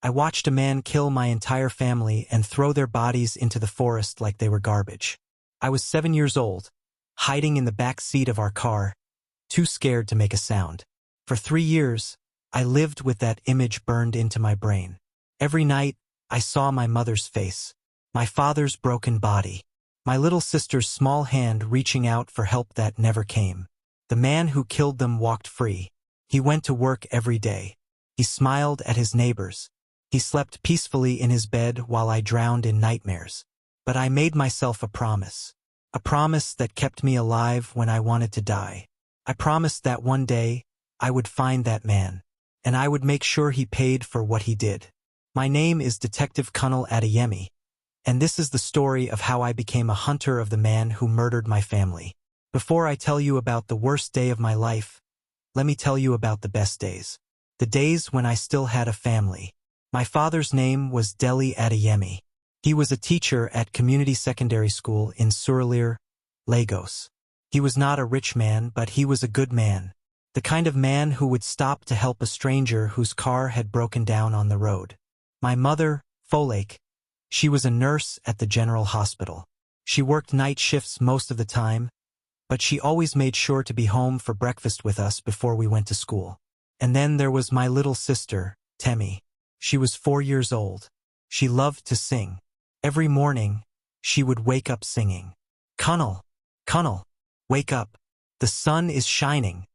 I watched a man kill my entire family and throw their bodies into the forest like they were garbage. I was 7 years old, hiding in the back seat of our car, too scared to make a sound. For 3 years, I lived with that image burned into my brain. Every night, I saw my mother's face, my father's broken body, my little sister's small hand reaching out for help that never came. The man who killed them walked free. He went to work every day. He smiled at his neighbors. He slept peacefully in his bed while I drowned in nightmares. But I made myself a promise that kept me alive when I wanted to die. I promised that one day, I would find that man, and I would make sure he paid for what he did. My name is Detective Colonel Adeyemi, and this is the story of how I became a hunter of the man who murdered my family. Before I tell you about the worst day of my life, let me tell you about the best days. The days when I still had a family. My father's name was Lled Adeyemi. He was a teacher at community secondary school in Surulere, Lagos. He was not a rich man, but he was a good man. The kind of man who would stop to help a stranger whose car had broken down on the road. My mother, Folake, she was a nurse at the general hospital. She worked night shifts most of the time, but she always made sure to be home for breakfast with us before we went to school. And then there was my little sister, Temi. She was 4 years old. She loved to sing. Every morning, she would wake up singing. Colonel, Colonel, wake up. The sun is shining.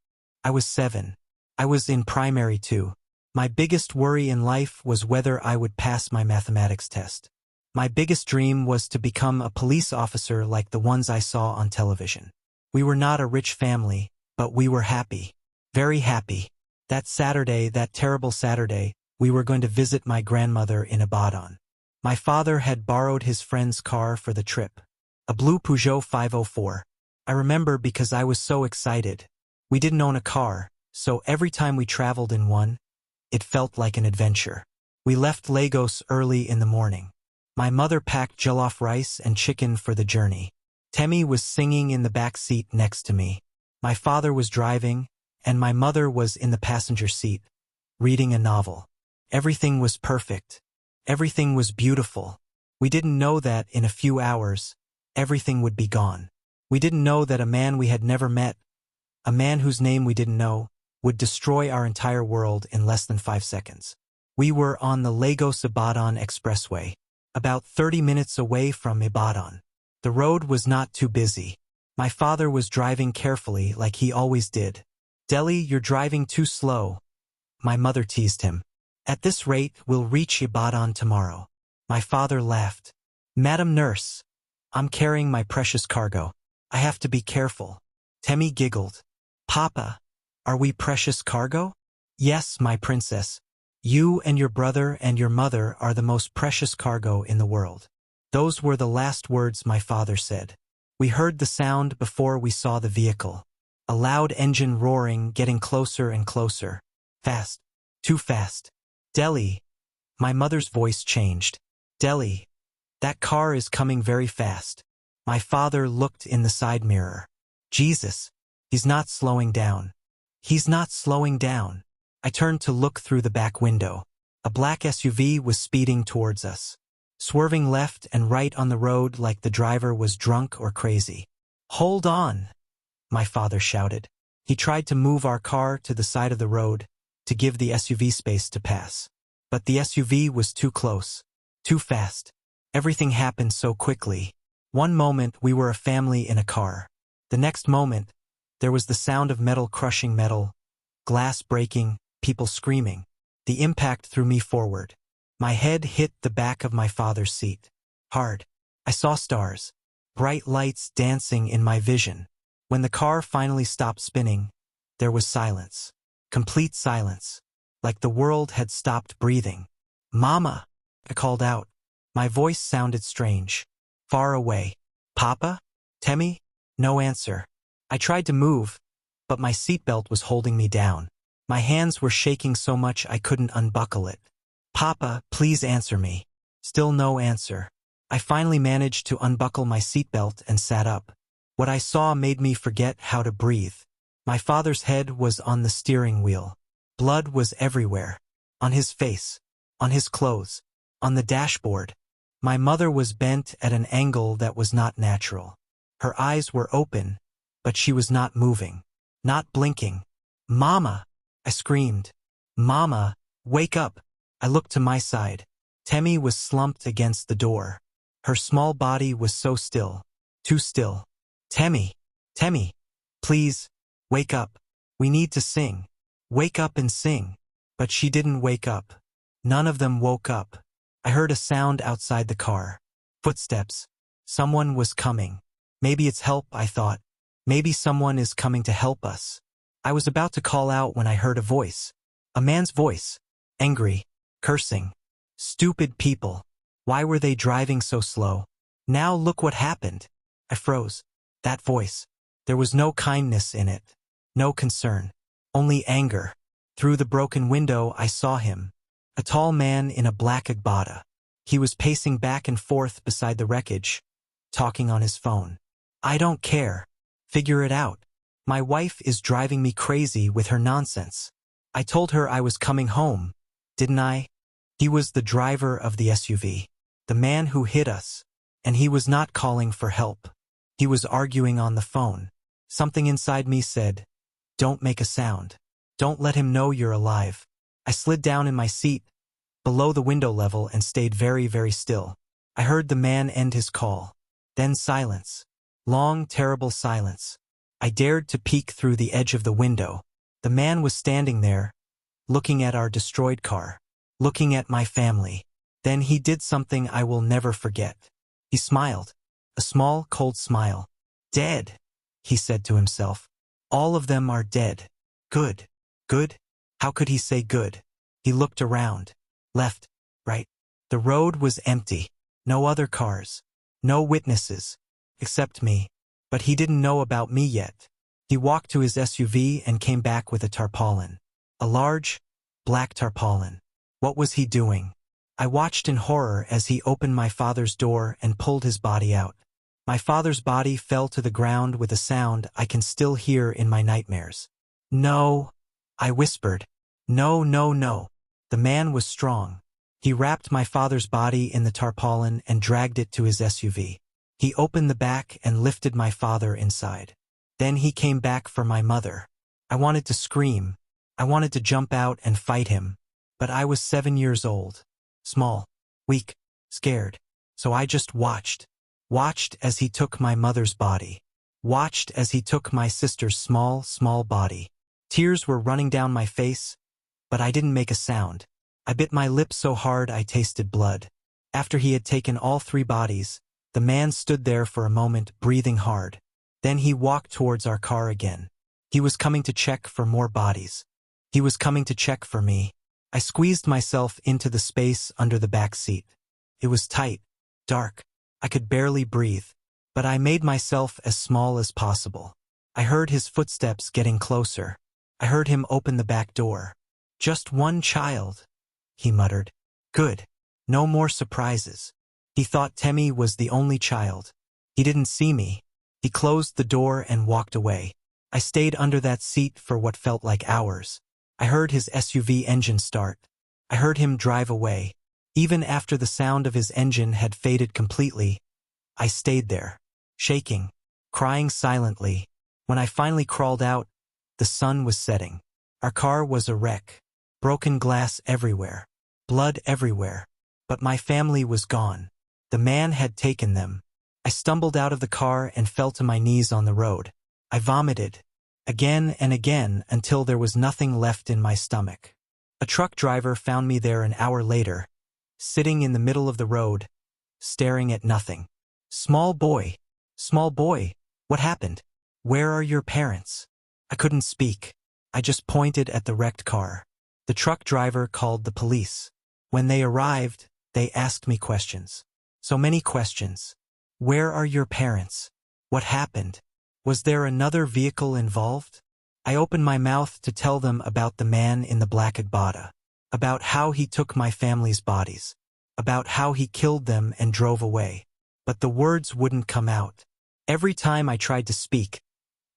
I was 7. I was in primary 2. My biggest worry in life was whether I would pass my mathematics test. My biggest dream was to become a police officer like the ones I saw on television. We were not a rich family, but we were happy. Very happy. That Saturday, that terrible Saturday, we were going to visit my grandmother in Ibadan. My father had borrowed his friend's car for the trip, a blue Peugeot 504. I remember because I was so excited. We didn't own a car, so every time we traveled in one, it felt like an adventure. We left Lagos early in the morning. My mother packed jollof rice and chicken for the journey. Temi was singing in the back seat next to me. My father was driving, and my mother was in the passenger seat, reading a novel. Everything was perfect. Everything was beautiful. We didn't know that in a few hours, everything would be gone. We didn't know that a man we had never met, a man whose name we didn't know, would destroy our entire world in less than 5 seconds. We were on the Lagos-Ibadan Expressway, about 30 minutes away from Ibadan. The road was not too busy. My father was driving carefully like he always did. "Deli, you're driving too slow," my mother teased him. "At this rate, we'll reach Ibadan tomorrow." My father laughed. "Madam Nurse, I'm carrying my precious cargo. I have to be careful." Temi giggled. "Papa, are we precious cargo?" "Yes, my princess. You and your brother and your mother are the most precious cargo in the world." Those were the last words my father said. We heard the sound before we saw the vehicle. A loud engine roaring, getting closer and closer. Fast. Too fast. "Deli." My mother's voice changed. "Deli, that car is coming very fast." My father looked in the side mirror. "Jesus, he's not slowing down. He's not slowing down." I turned to look through the back window. A black SUV was speeding towards us, swerving left and right on the road like the driver was drunk or crazy. "Hold on," my father shouted. He tried to move our car to the side of the road to give the SUV space to pass. But the SUV was too close, too fast. Everything happened so quickly. One moment we were a family in a car. The next moment, there was the sound of metal crushing metal, glass breaking, people screaming. The impact threw me forward. My head hit the back of my father's seat. Hard. I saw stars, bright lights dancing in my vision. When the car finally stopped spinning, there was silence. Complete silence. Like the world had stopped breathing. "Mama," I called out. My voice sounded strange. Far away. "Papa? Temi?" No answer. I tried to move, but my seatbelt was holding me down. My hands were shaking so much I couldn't unbuckle it. "Papa, please answer me." Still no answer. I finally managed to unbuckle my seatbelt and sat up. What I saw made me forget how to breathe. My father's head was on the steering wheel. Blood was everywhere. On his face. on his clothes, on the dashboard. My mother was bent at an angle that was not natural. Her eyes were open, but she was not moving, not blinking. "Mama!" I screamed. "Mama, wake up!" I looked to my side. Temmie was slumped against the door. Her small body was so still, too still. "Temmie! Temmie! Please, wake up. We need to sing. Wake up and sing." But she didn't wake up. None of them woke up. I heard a sound outside the car. Footsteps. Someone was coming. Maybe it's help, I thought. Maybe someone is coming to help us. I was about to call out when I heard a voice. A man's voice. Angry. Cursing. Stupid people. Why were they driving so slow? Now look what happened. I froze. That voice. There was no kindness in it. No concern. Only anger. Through the broken window I saw him. A tall man in a black agbada. He was pacing back and forth beside the wreckage, talking on his phone. "I don't care. Figure it out. My wife is driving me crazy with her nonsense. I told her I was coming home, didn't I?" He was the driver of the SUV, the man who hit us, and he was not calling for help. He was arguing on the phone. Something inside me said, "Don't make a sound. Don't let him know you're alive." I slid down in my seat, below the window level, and stayed very, very still. I heard the man end his call. Then silence. Long, terrible silence. I dared to peek through the edge of the window. The man was standing there, looking at our destroyed car, looking at my family. Then he did something I will never forget. He smiled. A small, cold smile. "Dead," he said to himself. "All of them are dead. Good. Good? How could he say good?" He looked around. Left, right. The road was empty. No other cars. No witnesses. Except me. But he didn't know about me yet. He walked to his SUV and came back with a tarpaulin. A large, black tarpaulin. What was he doing? I watched in horror as he opened my father's door and pulled his body out. My father's body fell to the ground with a sound I can still hear in my nightmares. "No," I whispered. "No, no, no." The man was strong. He wrapped my father's body in the tarpaulin and dragged it to his SUV. He opened the back and lifted my father inside. Then he came back for my mother. I wanted to scream. I wanted to jump out and fight him. But I was 7 years old. Small. Weak. Scared. So I just watched. Watched as he took my mother's body. Watched as he took my sister's small, small body. Tears were running down my face, but I didn't make a sound. I bit my lip so hard I tasted blood. After he had taken all 3 bodies, the man stood there for a moment, breathing hard. Then he walked towards our car again. He was coming to check for more bodies. He was coming to check for me. I squeezed myself into the space under the back seat. It was tight, dark. I could barely breathe, but I made myself as small as possible. I heard his footsteps getting closer. I heard him open the back door. "Just one child," he muttered. "Good. No more surprises." He thought Temmie was the only child. He didn't see me. He closed the door and walked away. I stayed under that seat for what felt like hours. I heard his SUV engine start. I heard him drive away. Even after the sound of his engine had faded completely, I stayed there, shaking, crying silently. When I finally crawled out, the sun was setting. Our car was a wreck. Broken glass everywhere. Blood everywhere. But my family was gone. The man had taken them. I stumbled out of the car and fell to my knees on the road. I vomited. Again and again until there was nothing left in my stomach. A truck driver found me there an hour later, sitting in the middle of the road, staring at nothing. Small boy, what happened? Where are your parents?" I couldn't speak. I just pointed at the wrecked car. The truck driver called the police. When they arrived, they asked me questions. So many questions. Where are your parents? What happened? Was there another vehicle involved? I opened my mouth to tell them about the man in the black agbada, about how he took my family's bodies, about how he killed them and drove away. But the words wouldn't come out. Every time I tried to speak,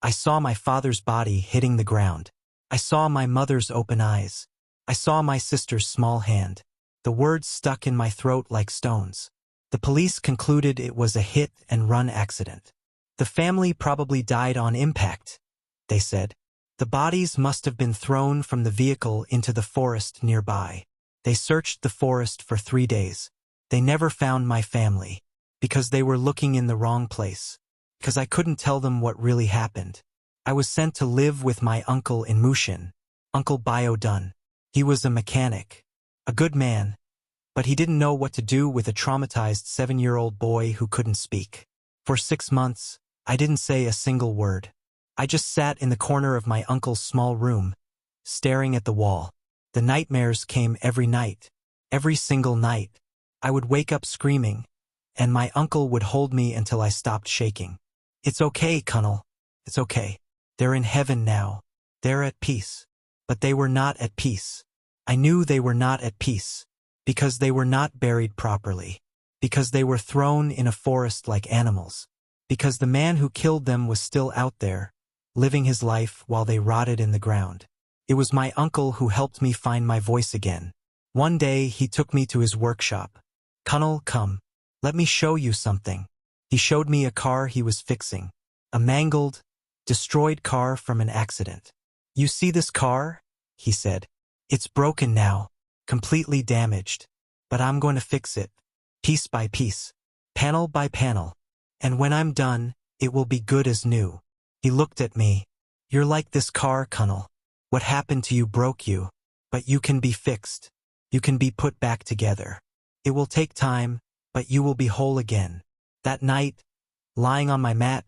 I saw my father's body hitting the ground. I saw my mother's open eyes. I saw my sister's small hand. The words stuck in my throat like stones. The police concluded it was a hit-and-run accident. The family probably died on impact, they said. The bodies must have been thrown from the vehicle into the forest nearby. They searched the forest for 3 days. They never found my family, because they were looking in the wrong place, because I couldn't tell them what really happened. I was sent to live with my uncle in Mushin, Uncle Bio Dunn. He was a mechanic, a good man, but he didn't know what to do with a traumatized 7-year-old boy who couldn't speak. For 6 months, I didn't say a single word. I just sat in the corner of my uncle's small room, staring at the wall. The nightmares came every night, every single night. I would wake up screaming, and my uncle would hold me until I stopped shaking. "It's okay, Cunnel. It's okay. They're in heaven now. They're at peace." But they were not at peace. I knew they were not at peace, because they were not buried properly, because they were thrown in a forest like animals, because the man who killed them was still out there, living his life while they rotted in the ground. It was my uncle who helped me find my voice again. One day he took me to his workshop. "Cunnel, come. Let me show you something." He showed me a car he was fixing, a mangled, destroyed car from an accident. "You see this car?" he said. "It's broken now, completely damaged. But I'm going to fix it, piece by piece, panel by panel. And when I'm done, it will be good as new." He looked at me. "You're like this car, Cunnel. What happened to you broke you, but you can be fixed. You can be put back together. It will take time, but you will be whole again." That night, lying on my mat,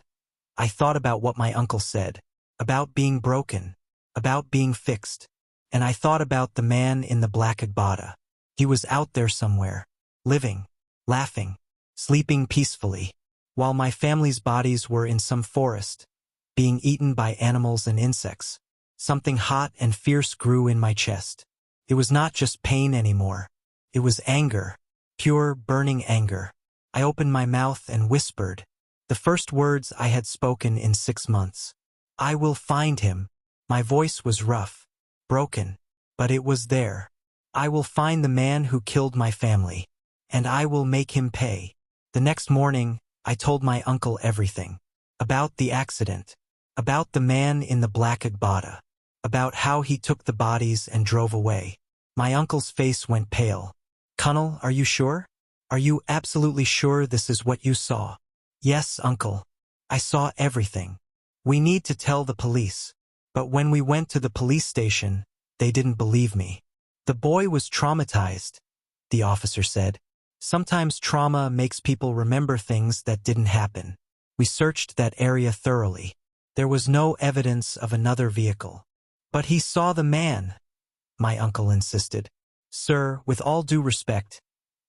I thought about what my uncle said, about being broken, about being fixed, and I thought about the man in the black agbada. He was out there somewhere, living, laughing, sleeping peacefully, while my family's bodies were in some forest, being eaten by animals and insects. Something hot and fierce grew in my chest. It was not just pain anymore. It was anger, pure, burning anger. I opened my mouth and whispered, the first words I had spoken in 6 months. "I will find him." My voice was rough, broken, but it was there. "I will find the man who killed my family, and I will make him pay." The next morning, I told my uncle everything. About the accident, about the man in the black agbada, about how he took the bodies and drove away. My uncle's face went pale. "Cunnel, are you sure? Are you absolutely sure this is what you saw?" "Yes, Uncle. I saw everything. We need to tell the police." But when we went to the police station, they didn't believe me. "The boy was traumatized," the officer said. "Sometimes trauma makes people remember things that didn't happen." We searched that area thoroughly. There was no evidence of another vehicle. "But he saw the man," my uncle insisted. "Sir, with all due respect,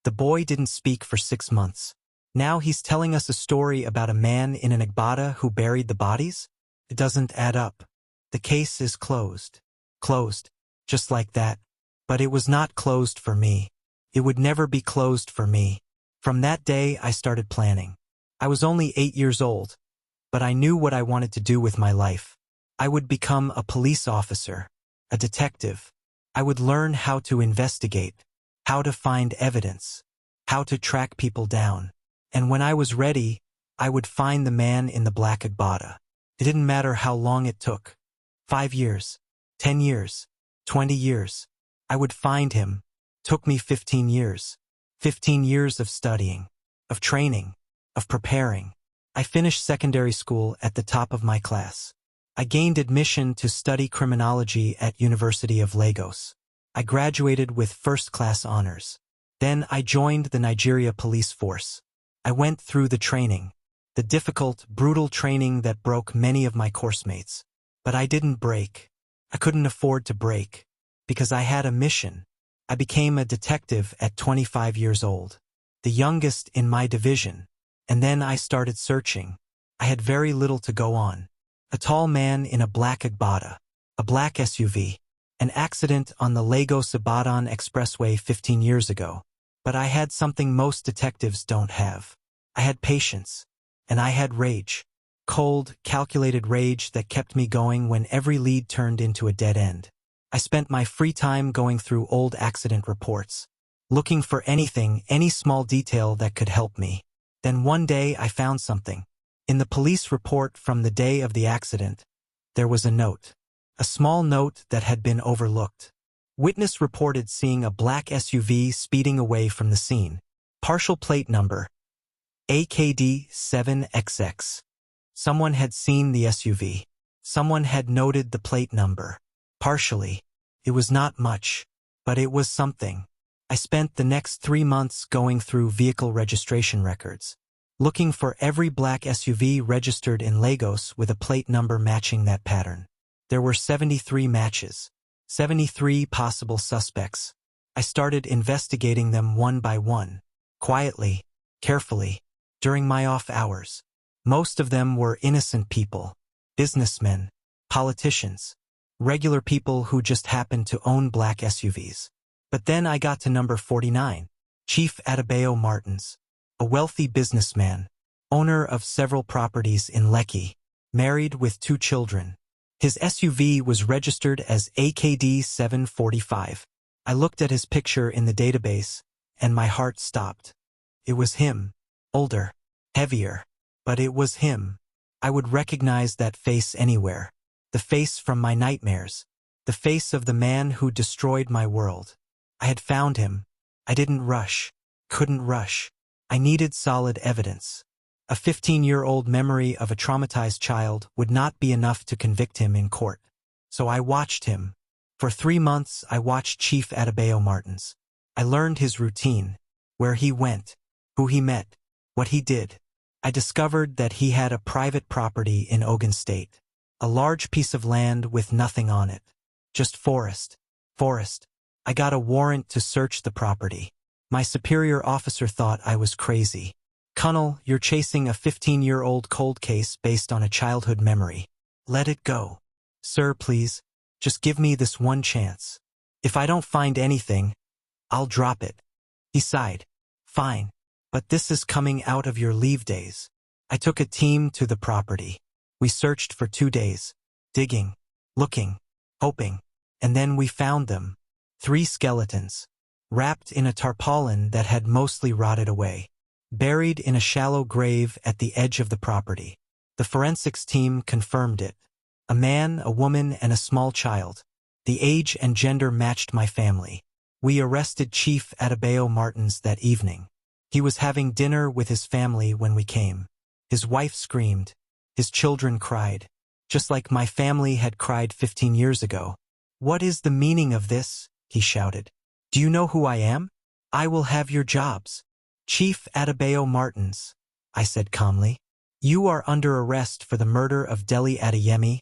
the boy didn't speak for 6 months. Now he's telling us a story about a man in an agbada who buried the bodies? It doesn't add up. The case is closed." Closed, just like that. But it was not closed for me. It would never be closed for me. From that day, I started planning. I was only 8 years old, but I knew what I wanted to do with my life. I would become a police officer, a detective. I would learn how to investigate, how to find evidence, how to track people down. And when I was ready, I would find the man in the black agbada. It didn't matter how long it took. 5 years, 10 years, 20 years. I would find him. Took me 15 years. 15 years of studying, of training, of preparing. I finished secondary school at the top of my class. I gained admission to study criminology at University of Lagos. I graduated with first-class honors. Then I joined the Nigeria police force. I went through the training, the difficult, brutal training that broke many of my coursemates. But I didn't break. I couldn't afford to break, because I had a mission. I became a detective at 25 years old, the youngest in my division. And then I started searching. I had very little to go on. A tall man in a black agbada, a black SUV, an accident on the Lagos-Ibadan Expressway 15 years ago. But I had something most detectives don't have. I had patience, and I had rage. Cold, calculated rage that kept me going when every lead turned into a dead end. I spent my free time going through old accident reports, looking for anything, any small detail that could help me. Then one day I found something. In the police report from the day of the accident, there was a note. A small note that had been overlooked. Witness reported seeing a black SUV speeding away from the scene. Partial plate number AKD 7XX. Someone had seen the SUV. Someone had noted the plate number. Partially. It was not much, but it was something. I spent the next 3 months going through vehicle registration records, looking for every black SUV registered in Lagos with a plate number matching that pattern. There were 73 matches, 73 possible suspects. I started investigating them one by one, quietly, carefully, during my off hours. Most of them were innocent people, businessmen, politicians, regular people who just happened to own black SUVs. But then I got to number 49, Chief Adebayo Martins, a wealthy businessman, owner of several properties in Lekki, married with 2 children. His SUV was registered as AKD 745. I looked at his picture in the database, and my heart stopped. It was him, older, heavier, but it was him. I would recognize that face anywhere. The face from my nightmares. The face of the man who destroyed my world. I had found him. I didn't rush. Couldn't rush. I needed solid evidence. A 15-year-old memory of a traumatized child would not be enough to convict him in court. So I watched him. For 3 months I watched Chief Adebayo Martins. I learned his routine, where he went, who he met, what he did. I discovered that he had a private property in Ogun State. A large piece of land with nothing on it. Just forest. Forest. I got a warrant to search the property. My superior officer thought I was crazy. Colonel, you're chasing a 15-year-old cold case based on a childhood memory. Let it go. Sir, please, just give me this one chance. If I don't find anything, I'll drop it. He sighed. Fine, but this is coming out of your leave days. I took a team to the property. We searched for 2 days, digging, looking, hoping, and then we found them. 3 skeletons, wrapped in a tarpaulin that had mostly rotted away, buried in a shallow grave at the edge of the property. The forensics team confirmed it. A man, a woman, and a small child. The age and gender matched my family. We arrested Chief Adebayo Martins that evening. He was having dinner with his family when we came. His wife screamed. His children cried. Just like my family had cried 15 years ago. What is the meaning of this? He shouted. Do you know who I am? I will have your jobs. Chief Adebayo Martins, I said calmly. You are under arrest for the murder of Dele Adeyemi,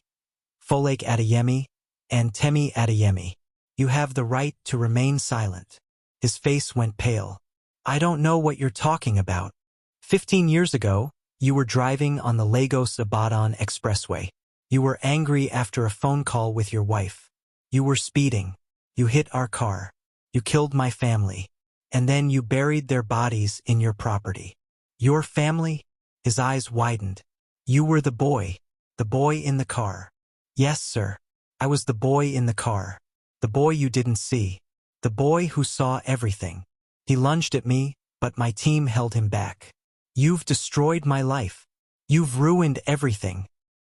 Folake Adeyemi, and Temi Adeyemi. You have the right to remain silent. His face went pale. I don't know what you're talking about. 15 years ago, you were driving on the Lagos-Ibadan Expressway. You were angry after a phone call with your wife. You were speeding. You hit our car. You killed my family. And then you buried their bodies in your property. Your family? His eyes widened. You were the boy in the car. Yes, sir. I was the boy in the car. The boy you didn't see. The boy who saw everything. He lunged at me, but my team held him back. You've destroyed my life. You've ruined everything.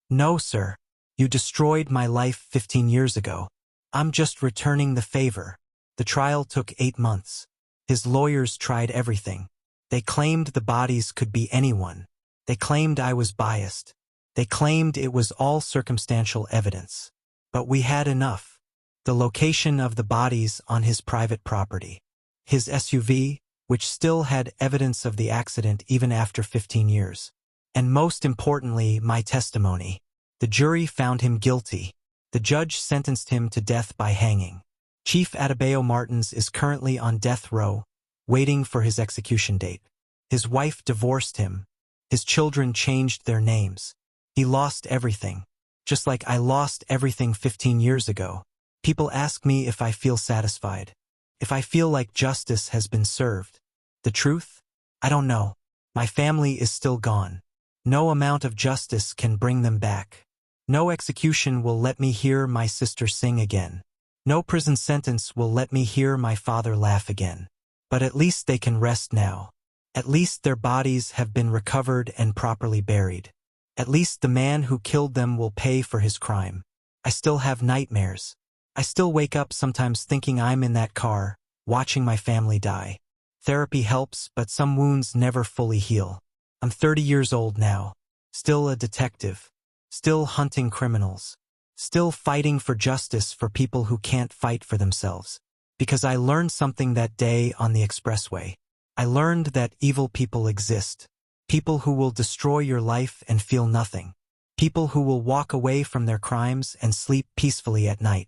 No, sir. You destroyed my life 15 years ago. I'm just returning the favor. The trial took 8 months. His lawyers tried everything. They claimed the bodies could be anyone. They claimed I was biased. They claimed it was all circumstantial evidence. But we had enough. The location of the bodies on his private property. His SUV, which still had evidence of the accident even after 15 years. And most importantly, my testimony. The jury found him guilty. The judge sentenced him to death by hanging. Chief Adebayo Martins is currently on death row, waiting for his execution date. His wife divorced him. His children changed their names. He lost everything, just like I lost everything 15 years ago. People ask me if I feel satisfied, if I feel like justice has been served. The truth? I don't know. My family is still gone. No amount of justice can bring them back. No execution will let me hear my sister sing again. No prison sentence will let me hear my father laugh again. But at least they can rest now. At least their bodies have been recovered and properly buried. At least the man who killed them will pay for his crime. I still have nightmares. I still wake up sometimes thinking I'm in that car, watching my family die. Therapy helps, but some wounds never fully heal. I'm 30 years old now, still a detective, still hunting criminals, still fighting for justice for people who can't fight for themselves. Because I learned something that day on the expressway. I learned that evil people exist. People who will destroy your life and feel nothing. People who will walk away from their crimes and sleep peacefully at night.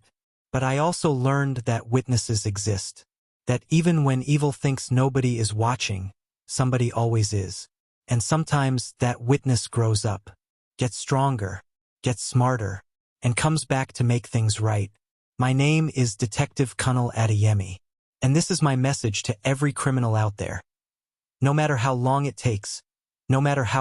But I also learned that witnesses exist. That even when evil thinks nobody is watching, somebody always is. And sometimes that witness grows up, gets stronger, gets smarter, and comes back to make things right. My name is Detective Kunal Adeyemi, and this is my message to every criminal out there. No matter how long it takes, no matter how